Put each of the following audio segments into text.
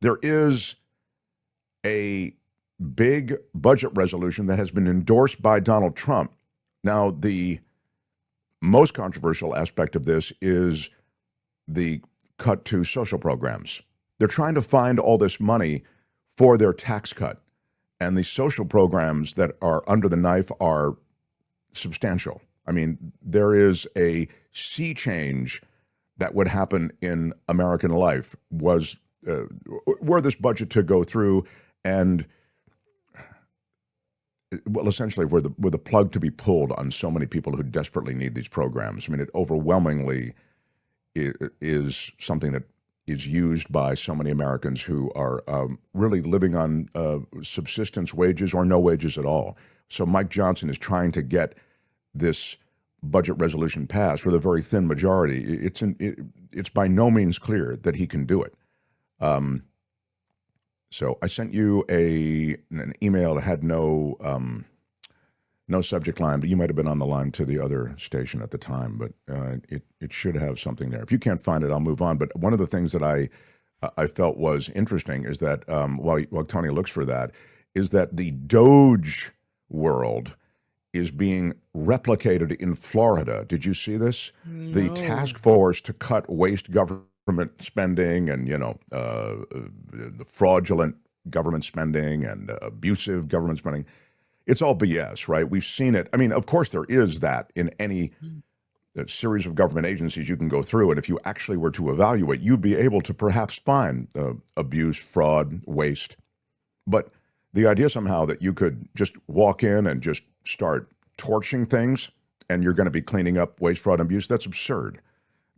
There is a big budget resolution that has been endorsed by Donald Trump. Now, the most controversial aspect of this is the cut to social programs. They're trying to find all this money for their tax cut. And the social programs that are under the knife are substantial. I mean, there is a sea change that would happen in American life were this budget to go through, and well, essentially, were the plug to be pulled on so many people who desperately need these programs. I mean, it overwhelmingly is something that is used by so many Americans who are really living on subsistence wages or no wages at all. So Mike Johnson is trying to get this budget resolution passed with a very thin majority. It's by no means clear that he can do it. So I sent you an email that had no subject line, but you might have been on the line to the other station at the time. But it should have something there. If you can't find it, I'll move on. But one of the things that I felt was interesting is that while Tony looks for that, is that the Doge world is being replicated in Florida. Did you see this? No. The task force to cut waste government spending and, the fraudulent government spending and abusive government spending. It's all BS, right? We've seen it. I mean, of course, there is that in any series of government agencies you can go through. And if you actually were to evaluate, you'd be able to perhaps find abuse, fraud, waste. But the idea somehow that you could just walk in and just start torching things and you're going to be cleaning up waste, fraud, and abuse, that's absurd.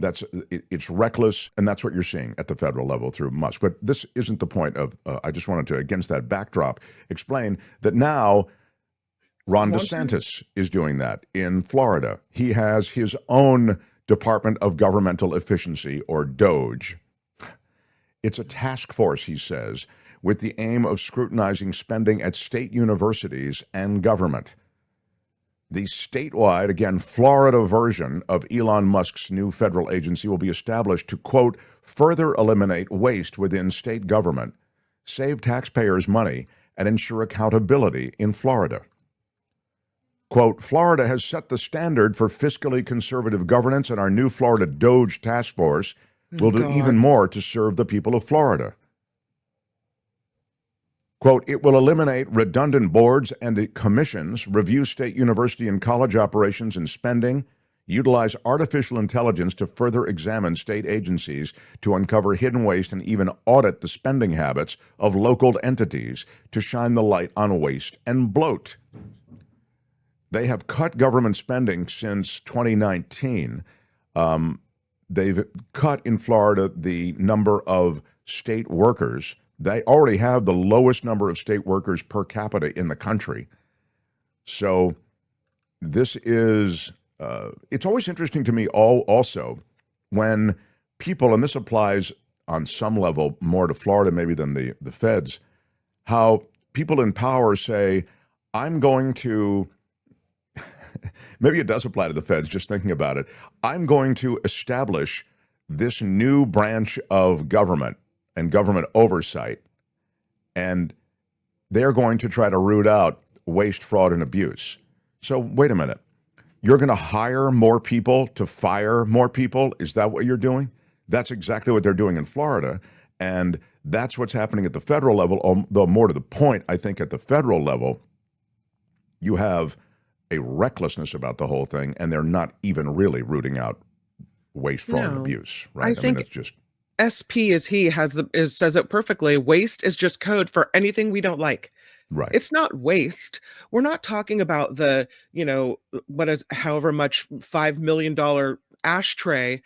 It's reckless, and that's what you're seeing at the federal level through Musk. But this isn't the point of, I just wanted to, against that backdrop, explain that now Ron DeSantis is doing that in Florida. He has his own Department of Governmental Efficiency, or DOGE. It's a task force, he says, with the aim of scrutinizing spending at state universities and government. The statewide, again, Florida version of Elon Musk's new federal agency will be established to, quote, further eliminate waste within state government, save taxpayers money, and ensure accountability in Florida. Quote, Florida has set the standard for fiscally conservative governance, and our new Florida DOGE task force will do even more to serve the people of Florida. Quote, it will eliminate redundant boards and commissions, review state university and college operations and spending, utilize artificial intelligence to further examine state agencies to uncover hidden waste, and even audit the spending habits of local entities to shine the light on waste and bloat. They have cut government spending since 2019. They've cut in Florida the number of state workers. They already have the lowest number of state workers per capita in the country. So this is, it's always interesting to me also when people, and this applies on some level more to Florida maybe than the feds, how people in power say, I'm going to, maybe it does apply to the feds, just thinking about it, I'm going to establish this new branch of government and government oversight, and they're going to try to root out waste, fraud, and abuse. So wait a minute. You're going to hire more people to fire more people? Is that what you're doing? That's exactly what they're doing in Florida, and that's what's happening at the federal level, although more to the point, I think at the federal level, you have a recklessness about the whole thing, and they're not even really rooting out waste, fraud, and abuse, right? I think it's just... SP as he says it perfectly. Waste is just code for anything we don't like. Right. It's not waste. We're not talking about the, what is however much $5 million ashtray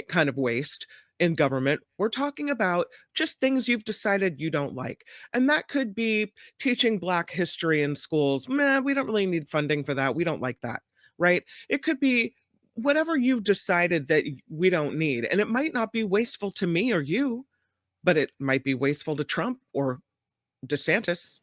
kind of waste in government. We're talking about just things you've decided you don't like. And that could be teaching Black history in schools. We don't really need funding for that. We don't like that, right? It could be whatever you've decided that we don't need. And it might not be wasteful to me or you, but it might be wasteful to Trump or DeSantis.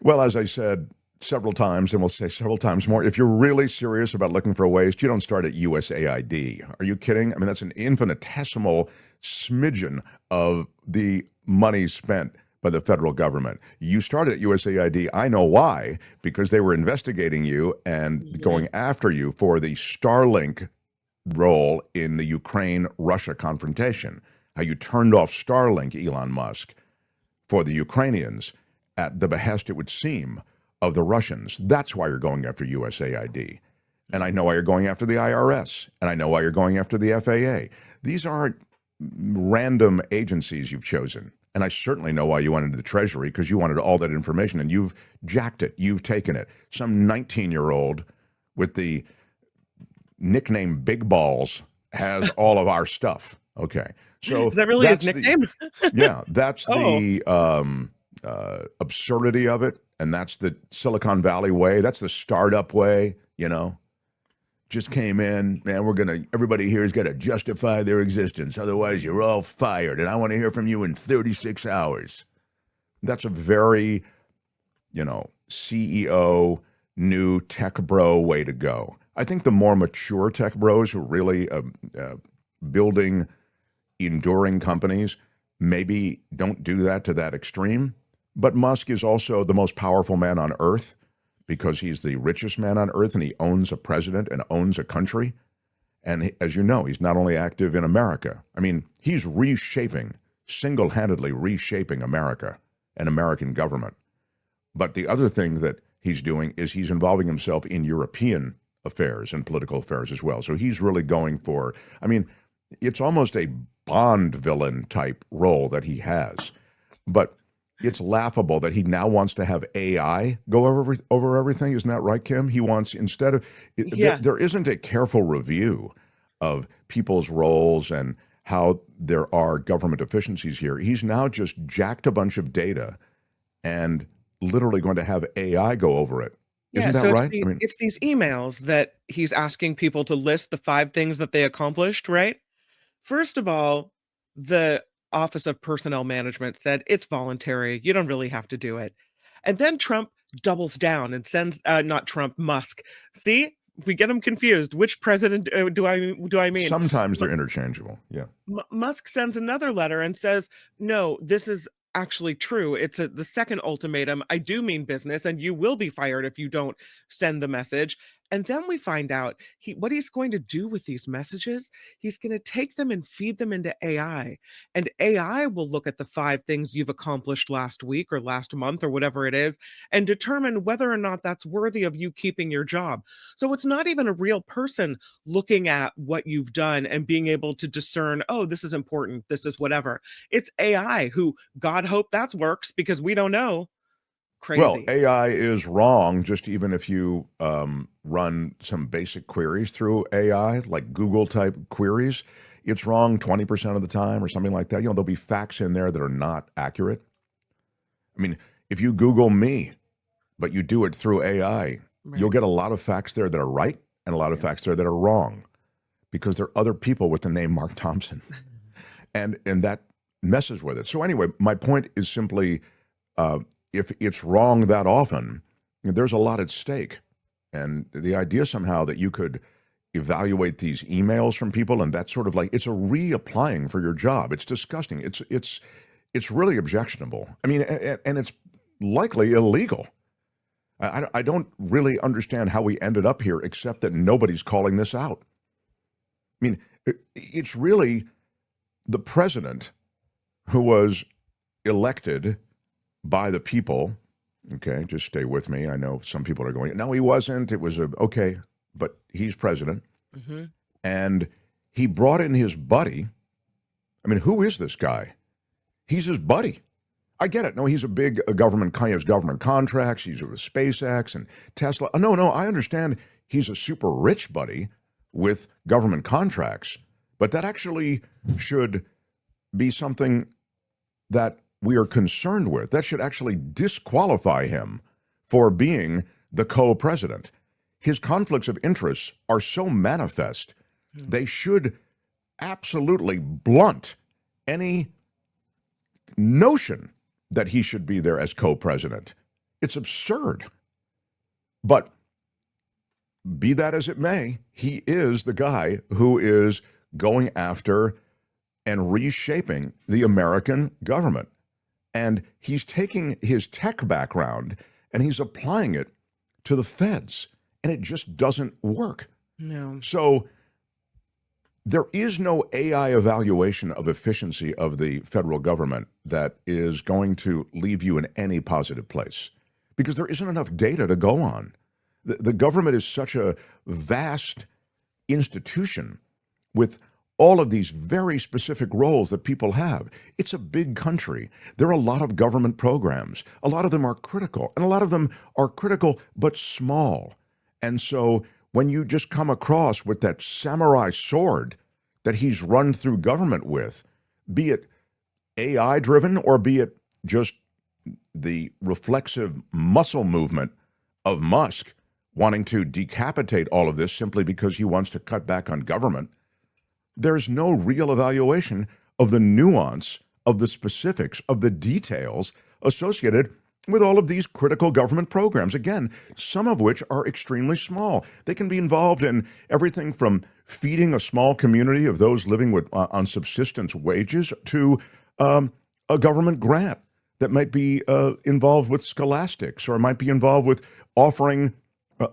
Well, as I said several times, and we'll say several times more, if you're really serious about looking for waste, you don't start at USAID. Are you kidding? I mean, that's an infinitesimal smidgen of the money spent by the federal government. You started at USAID. I know why, because they were investigating you and Mhm. going after you for the Starlink role in the Ukraine-Russia confrontation. How you turned off Starlink, Elon Musk, for the Ukrainians at the behest, it would seem, of the Russians. That's why you're going after USAID. And I know why you're going after the IRS. And I know why you're going after the FAA. These aren't random agencies you've chosen. And I certainly know why you went into the Treasury, because you wanted all that information and you've jacked it. You've taken it. Some 19-year-old with the nickname Big Balls has all of our stuff. Okay. So Is that really his that's the, nickname? yeah, that's Oh, the absurdity of it. And that's the Silicon Valley way. That's the startup way, you know. Just came in, man, everybody here has got to justify their existence. Otherwise, you're all fired. And I want to hear from you in 36 hours. That's a very, CEO, new tech bro way to go. I think the more mature tech bros who are really building enduring companies maybe don't do that to that extreme. But Musk is also the most powerful man on earth, because he's the richest man on earth and he owns a president and owns a country. And as you know, he's not only active in America. I mean, he's single-handedly reshaping America and American government. But the other thing that he's doing is he's involving himself in European affairs and political affairs as well. So he's really going for, it's almost a Bond villain type role that he has. But it's laughable that he now wants to have AI go over everything. Isn't that right, Kim? He wants, instead of, yeah. there isn't a careful review of people's roles and how there are government efficiencies here. He's now just jacked a bunch of data and literally going to have AI go over it. Yeah, Isn't that so right? it's these emails that he's asking people to list the 5 things that they accomplished, right? First of all, the Office of Personnel Management said it's voluntary. You don't really have to do it. And then Trump doubles down and sends not Trump, Musk. See? We get them confused. Which president do I mean? Sometimes they're interchangeable. Yeah. Musk sends another letter and says, "No, this is actually true. It's the second ultimatum. I do mean business, and you will be fired if you don't send the message." And then we find out what he's going to do with these messages. He's going to take them and feed them into AI, and AI will look at the 5 things you've accomplished last week or last month or whatever it is, and determine whether or not that's worthy of you keeping your job. So it's not even a real person looking at what you've done and being able to discern, oh, this is important, this is whatever. It's AI who, God hope that works, because we don't know. Well, Crazy. AI is wrong, just even if you run some basic queries through AI, like Google type queries. It's wrong 20% of the time or something like that. There'll be facts in there that are not accurate. I mean, if you Google me, but you do it through AI, you'll Right. get a lot of facts there that are right and a lot of Yeah. facts there that are wrong, because there are other people with the name Mark Thompson. And that messes with it. So anyway, my point is simply, uh, if it's wrong that often, there's a lot at stake. And the idea somehow that you could evaluate these emails from people, and that's sort of like, it's a reapplying for your job. It's disgusting. It's really objectionable. I mean, and it's likely illegal. I don't really understand how we ended up here, except that nobody's calling this out. I mean, it's really the president who was elected by the people. Okay, just stay with me. I know some people are going, no, he wasn't. It was okay, but he's president. Hmm. And he brought in his buddy. I mean, who is this guy? He's his buddy. I get it. No, he's a big government, he has government contracts. He's with SpaceX and Tesla. No, I understand he's a super rich buddy with government contracts, but that actually should be something that we are concerned with. That should actually disqualify him for being the co-president. His conflicts of interest are so manifest, they should absolutely blunt any notion that he should be there as co-president. It's absurd. But be that as it may, he is the guy who is going after and reshaping the American government. And he's taking his tech background and he's applying it to the feds, and it just doesn't work. No. So there is no AI evaluation of efficiency of the federal government that is going to leave you in any positive place, because there isn't enough data to go on. The government is such a vast institution with all of these very specific roles that people have. It's a big country. There are a lot of government programs. A lot of them are critical, and a lot of them are critical but small. And so when you just come across with that samurai sword that he's run through government with, be it AI driven or be it just the reflexive muscle movement of Musk wanting to decapitate all of this simply because he wants to cut back on government, there's no real evaluation of the nuance, of the specifics, of the details associated with all of these critical government programs. Again, some of which are extremely small. They can be involved in everything from feeding a small community of those living with on subsistence wages to a government grant that might be involved with scholastics, or might be involved with offering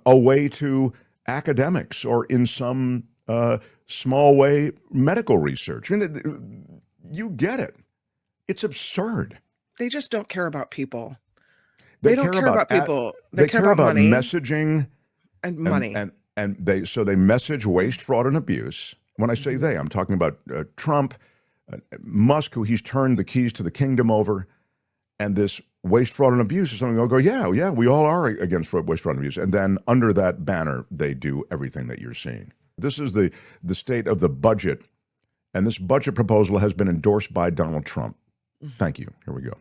a way to academics, or in some small way medical research. I mean, you get it. It's absurd. They just don't care about people. They don't care about people. They care about money messaging and money. And they message waste, fraud, and abuse. When I say they, I'm talking about Trump, Musk, who he's turned the keys to the kingdom over, and this waste, fraud, and abuse is something they'll go, yeah, we all are against waste, fraud, and abuse. And then under that banner, they do everything that you're seeing. This is the state of the budget, and this budget proposal has been endorsed by Donald Trump. Thank you. Here we go.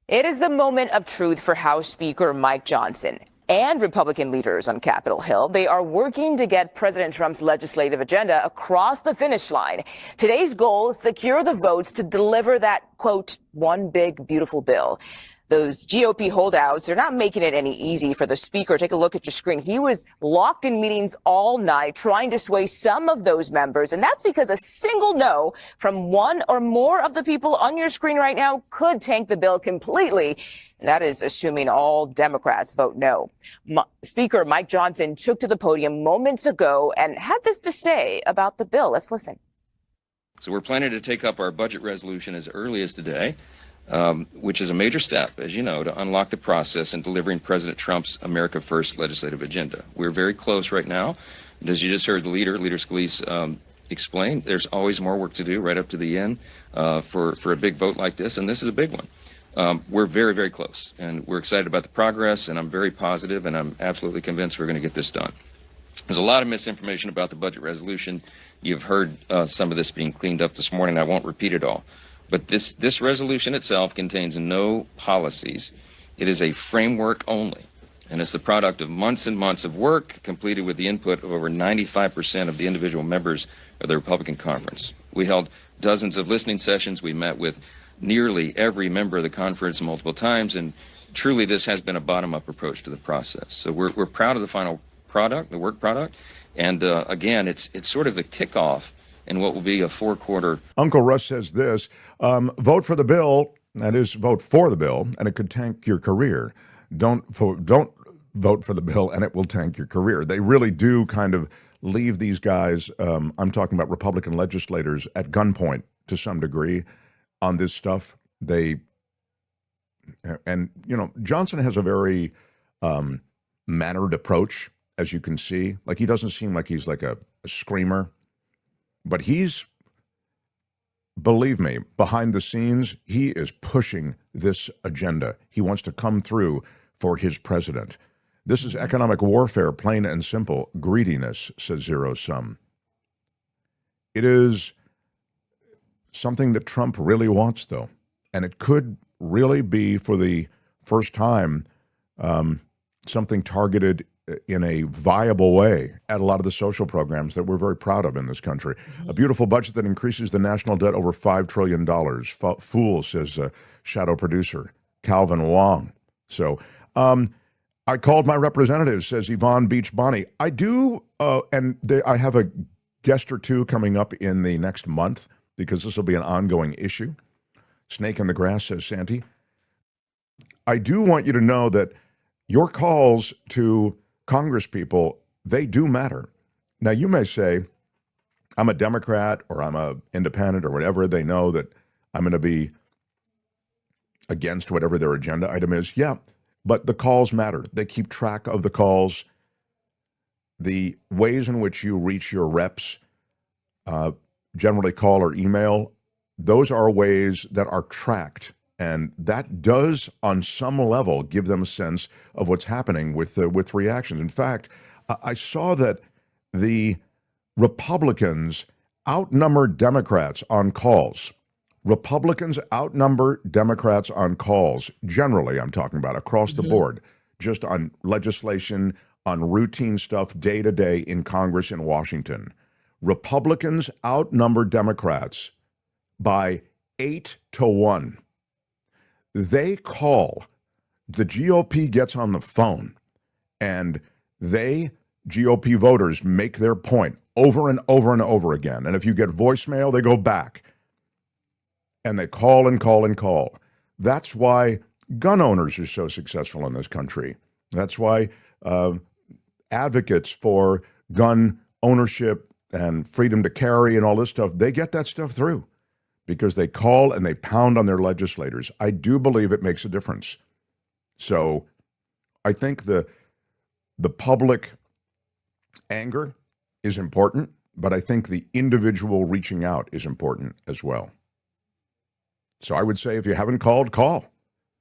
It is the moment of truth for House Speaker Mike Johnson and Republican leaders on Capitol Hill. They are working to get President Trump's legislative agenda across the finish line. Today's goal is to secure the votes to deliver that, quote, one big, beautiful bill. Those GOP holdouts, they're not making it any easy for the speaker. Take a look at your screen. He was locked in meetings all night trying to sway some of those members. And that's because a single no from one or more of the people on your screen right now could tank the bill completely. And that is assuming all Democrats vote no. Speaker Mike Johnson took to the podium moments ago and had this to say about the bill. Let's listen. So we're planning to take up our budget resolution as early as today. Which is a major step, as you know, to unlock the process in delivering President Trump's America First legislative agenda. We're very close right now. And as you just heard the Leader Scalise, explain, there's always more work to do right up to the end for a big vote like this, and this is a big one. We're very, very close, and we're excited about the progress, and I'm very positive, and I'm absolutely convinced we're going to get this done. There's a lot of misinformation about the budget resolution. You've heard some of this being cleaned up this morning. I won't repeat it all. But this resolution itself contains no policies. It is a framework only, and it's the product of months and months of work completed with the input of over 95% of the individual members of the Republican conference. We held dozens of listening sessions. We met with nearly every member of the conference multiple times, and truly this has been a bottom-up approach to the process. So we're proud of the final product, the work product, and again, it's sort of the kickoff in what will be a 4-quarter. Uncle Russ says this, vote for the bill, that is, vote for the bill, and it could tank your career. Don't vote for the bill, and it will tank your career. They really do kind of leave these guys, I'm talking about Republican legislators, at gunpoint to some degree on this stuff. And Johnson has a very mannered approach, as you can see. Like, he doesn't seem like he's like a screamer. But he's, believe me, behind the scenes, he is pushing this agenda. He wants to come through for his president. This is economic warfare, plain and simple. Greediness, says Zero Sum. It is something that Trump really wants, though. And it could really be, for the first time, something targeted in a viable way at a lot of the social programs that we're very proud of in this country. A beautiful budget that increases the national debt over $5 trillion. Fool, says shadow producer Calvin Wong. So I called my representative, says Yvonne Beach Bonnie. I do, I have a guest or two coming up in the next month, because this will be an ongoing issue. Snake in the grass, says Santi. I do want you to know that your calls to Congress people, they do matter. Now, you may say, I'm a Democrat or I'm a independent or whatever. They know that I'm going to be against whatever their agenda item is. Yeah, but the calls matter. They keep track of the calls. The ways in which you reach your reps, generally call or email, those are ways that are tracked. And that does, on some level, give them a sense of what's happening with reactions. In fact, I saw that the Republicans outnumber Democrats on calls. Republicans outnumber Democrats on calls. Generally, I'm talking about across the board, just on legislation, on routine stuff day to day in Congress in Washington. Republicans outnumber Democrats by 8-1. They call, the GOP gets on the phone, and GOP voters make their point over and over and over again. And if you get voicemail, they go back and they call and call and call. That's why gun owners are so successful in this country. That's why advocates for gun ownership and freedom to carry and all this stuff, they get that stuff through because they call and they pound on their legislators. I do believe it makes a difference. So I think the public anger is important, but I think the individual reaching out is important as well. So I would say if you haven't called, call.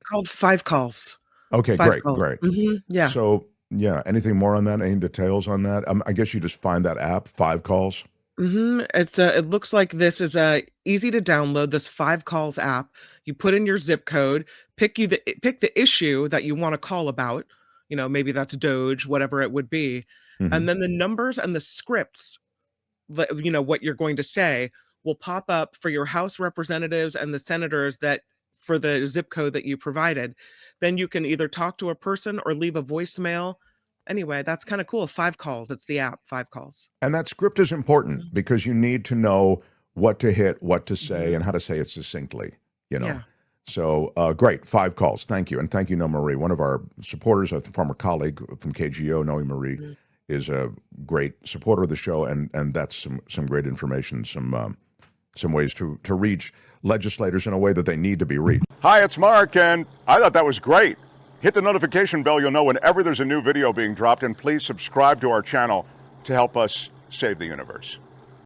Called 5 calls. Okay, 5 great, calls. great. Yeah. So, yeah, anything more on that? Any details on that? I guess you just find that app, 5 calls. It's it looks like this is easy to download, this 5 calls app. You put in your zip code, pick the issue that you want to call about. You know, maybe that's Doge, whatever it would be. And then the numbers and the scripts, you know, what you're going to say will pop up for your House representatives and the senators that for the zip code that you provided. Then you can either talk to a person or leave a voicemail. Anyway, that's kind of cool. 5 calls. It's the app, 5 calls. And that script is important because you need to know what to hit, what to say, and how to say it succinctly, you know. Yeah. So great, 5 calls. Thank you. And thank you, No Marie. One of our supporters, a former colleague from KGO, Noe Marie, is a great supporter of the show. And that's some great information, some ways to reach legislators in a way that they need to be reached. Hi, it's Mark, and I thought that was great. Hit the notification bell. You'll know whenever there's a new video being dropped, and please subscribe to our channel to help us save the universe.